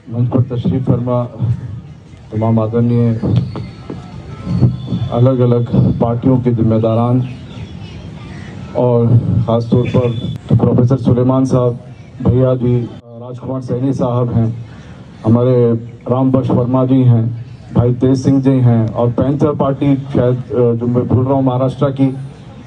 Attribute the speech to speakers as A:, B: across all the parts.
A: मंच पर तशरीफ फरमा तमाम आदरणीय अलग अलग पार्टियों के जिम्मेदारान और ख़ास तौर पर प्रोफेसर सुलेमान साहब, भैया जी, राजकुमार सैनी साहब हैं, हमारे राम बख्श वर्मा जी हैं, भाई तेज सिंह जी हैं, और पैंथर पार्टी शायद जो मैं भूल रहा हूँ महाराष्ट्र की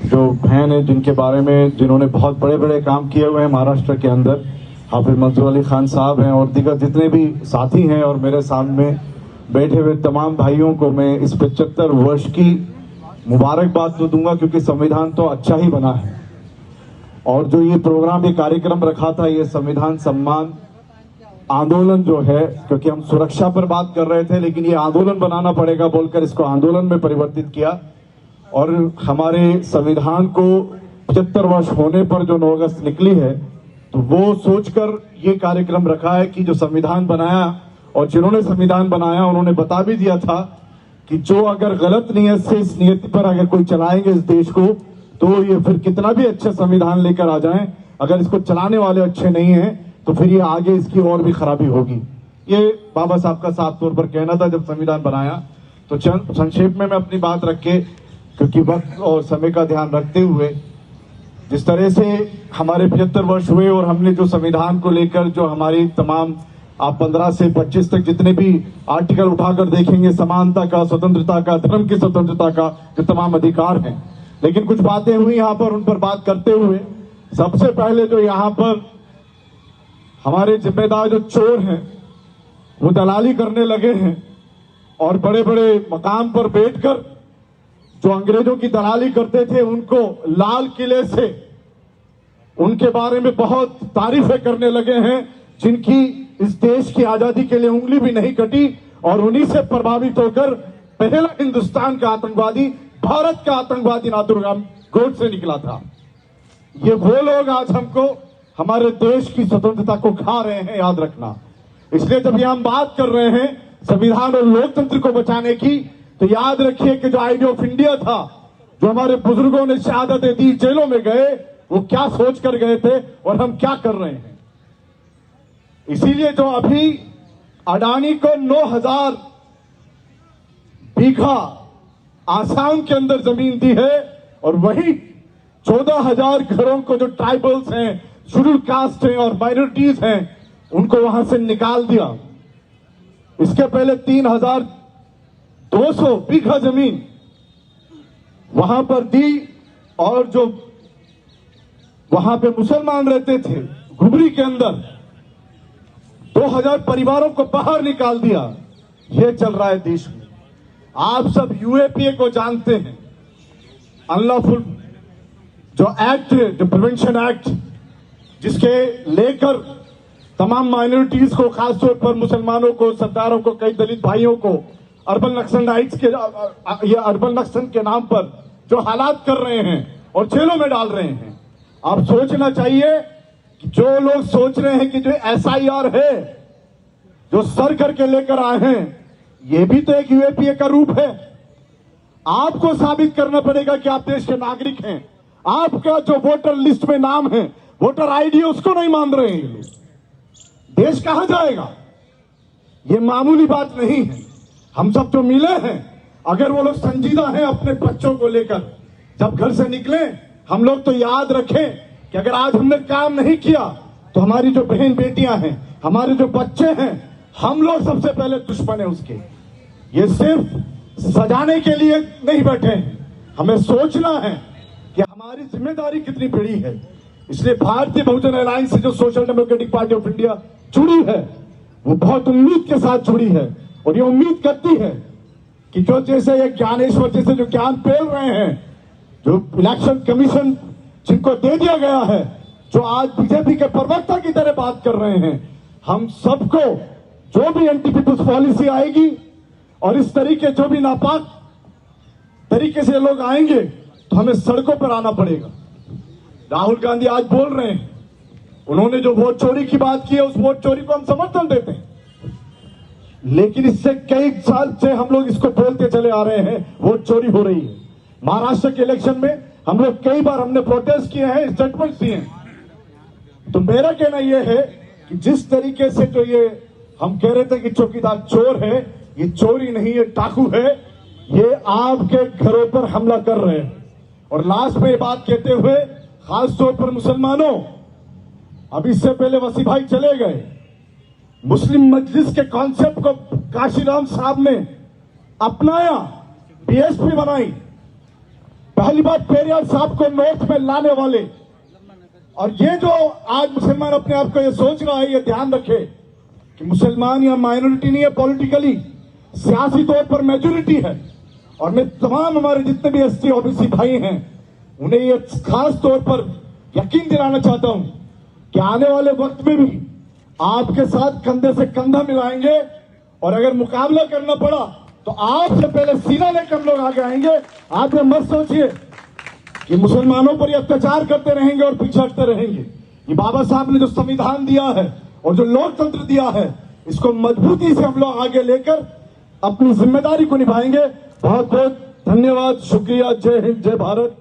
A: जो बहन है जिनके बारे में जिन्होंने बहुत बड़े बड़े काम किए हुए हैं महाराष्ट्र के अंदर, हाफिज मंसूर अली खान साहब हैं, और दीगर जितने भी साथी हैं, और मेरे सामने बैठे हुए तमाम भाइयों को मैं इस 75 वर्ष की मुबारकबाद तो दूंगा, क्योंकि संविधान तो अच्छा ही बना है। और जो ये प्रोग्राम, ये कार्यक्रम रखा था, ये संविधान सम्मान आंदोलन जो है, क्योंकि हम सुरक्षा पर बात कर रहे थे लेकिन ये आंदोलन बनाना पड़ेगा बोलकर इसको आंदोलन में परिवर्तित किया। और हमारे संविधान को 75 वर्ष होने पर जो 9 अगस्त निकली है, तो वो सोचकर ये कार्यक्रम रखा है कि जो संविधान बनाया और जिन्होंने संविधान बनाया उन्होंने बता भी दिया था कि जो अगर गलत नीयत से इस नीयत पर अगर कोई चलाएंगे इस देश को, तो ये फिर कितना भी अच्छा संविधान लेकर आ जाएं, अगर इसको चलाने वाले अच्छे नहीं हैं तो फिर ये आगे इसकी और भी खराबी होगी। ये बाबा साहब का साफ तौर पर कहना था जब संविधान बनाया। तो संक्षेप में मैं अपनी बात रख के, क्योंकि वक्त और समय का ध्यान रखते हुए, जिस तरह से हमारे 75 वर्ष हुए और हमने जो संविधान को लेकर जो हमारी तमाम, आप 15 से 25 तक जितने भी आर्टिकल उठाकर देखेंगे, समानता का, स्वतंत्रता का, धर्म की स्वतंत्रता का जो तमाम अधिकार हैं, लेकिन कुछ बातें हुई यहाँ पर, उन पर बात करते हुए सबसे पहले जो यहाँ पर हमारे जिम्मेदार जो चोर हैं वो दलाली करने लगे हैं, और बड़े बड़े मकाम पर बैठकर जो अंग्रेजों की दलाली करते थे उनको लाल किले से उनके बारे में बहुत तारीफें करने लगे हैं, जिनकी इस देश की आजादी के लिए उंगली भी नहीं कटी, और उन्हीं से प्रभावित होकर पहला हिंदुस्तान का आतंकवादी, भारत का आतंकवादी नाथुराम गोडसे निकला था। ये वो लोग आज हमको, हमारे देश की स्वतंत्रता को खा रहे हैं, याद रखना। इसलिए जब यहां हम बात कर रहे हैं संविधान और लोकतंत्र को बचाने की, तो याद रखिए कि जो आइडिया ऑफ इंडिया था, जो हमारे बुजुर्गों ने शहादतें दी, जेलों में गए, वो क्या सोच कर गए थे और हम क्या कर रहे हैं। इसीलिए जो अभी अडानी को 9,000 बीघा आसाम के अंदर जमीन दी है, और वही 14,000 घरों को जो ट्राइबल्स हैं, शेड्यूल कास्ट हैं और माइनॉरिटीज हैं, उनको वहां से निकाल दिया। इसके पहले 3,200 बीघा जमीन वहां पर दी, और जो वहां पे मुसलमान रहते थे घुबरी के अंदर 2,000 परिवारों को बाहर निकाल दिया। ये चल रहा है देश में। आप सब यूएपीए को जानते हैं, अनलॉफुल जो एक्ट है, जो प्रिवेंशन एक्ट, जिसके लेकर तमाम माइनॉरिटीज को, खासतौर पर मुसलमानों को, सरदारों को, कई दलित भाइयों को अर्बन नक्सल राइट्स के, ये अर्बन नक्सल के नाम पर जो हालात कर रहे हैं और जेलों में डाल रहे हैं। आप सोचना चाहिए कि जो लोग सोच रहे हैं कि जो एसआईआर है, जो सर करके लेकर आए हैं, ये भी तो एक यूएपीए का रूप है। आपको साबित करना पड़ेगा कि आप देश के नागरिक हैं। आपका जो वोटर लिस्ट में नाम है, वोटर आईडी, उसको नहीं मान रहे हैं ये लोग। देश कहां जाएगा? ये मामूली बात नहीं है। हम सब जो मिले हैं, अगर वो लोग संजीदा हैं अपने बच्चों को लेकर, जब घर से निकले, हम लोग तो याद रखें कि अगर आज हमने काम नहीं किया तो हमारी जो बहन बेटियां हैं, हमारे जो बच्चे हैं, हम लोग सबसे पहले दुश्मन है उसके। ये सिर्फ सजाने के लिए नहीं बैठे हैं, हमें सोचना है कि हमारी जिम्मेदारी कितनी बड़ी है। इसलिए भारतीय बहुजन अलायंस से जो social democratic party of India जुड़ी है, वो बहुत उम्मीद के साथ जुड़ी है, और ये उम्मीद करती है कि जो जैसे ये ज्ञानेश्वर जैसे जो ज्ञान फैल रहे हैं, जो इलेक्शन कमीशन जिनको दे दिया गया है, जो आज बीजेपी के प्रवक्ता की तरह बात कर रहे हैं, हम सबको जो भी एंटी पीपुल्स पॉलिसी आएगी और इस तरीके जो भी नापाक तरीके से लोग आएंगे, तो हमें सड़कों पर आना पड़ेगा। राहुल गांधी आज बोल रहे हैं, उन्होंने जो वोट चोरी की बात की है, उस वोट चोरी को हम समर्थन देते हैं, लेकिन इससे कई साल से हम लोग इसको बोलते चले आ रहे हैं, वोट चोरी हो रही है। महाराष्ट्र के इलेक्शन में हम लोग कई बार हमने प्रोटेस्ट किए हैं, स्टेटमेंट दिए हैं। तो मेरा कहना यह है कि जिस तरीके से जो ये हम कह रहे थे कि चौकीदार चोर है, ये चोरी नहीं है, डाकू है, ये आपके घरों पर हमला कर रहे हैं। और लास्ट में ये बात कहते हुए खास तौर पर मुसलमानों, अब इससे पहले वसी भाई चले गए, मुस्लिम मजलिस के कॉन्सेप्ट को काशीराम साहब ने अपनाया, बीएसपी बनाई, पहली बार पेरियार साहब को नॉर्थ में लाने वाले। और ये जो आज मुसलमान अपने आप को ये सोच रहा है, ये ध्यान रखे कि मुसलमान या माइनॉरिटी नहीं है, पॉलिटिकली सियासी तौर पर मेजोरिटी है। और मैं तमाम हमारे जितने भी एसटी ओबीसी भाई हैं उन्हें ये खास तौर पर यकीन दिलाना चाहता हूं कि आने वाले वक्त में भी आपके साथ कंधे से कंधा मिलाएंगे, और अगर मुकाबला करना पड़ा तो आपसे पहले सीना लेकर लोग आगे आएंगे। आप ये मत सोचिए कि मुसलमानों पर ये अत्याचार करते रहेंगे और पीछे हटते रहेंगे। ये बाबा साहब ने जो संविधान दिया है और जो लोकतंत्र दिया है, इसको मजबूती से हम लोग आगे लेकर अपनी जिम्मेदारी को निभाएंगे। बहुत बहुत धन्यवाद, शुक्रिया, जय हिंद, जय भारत।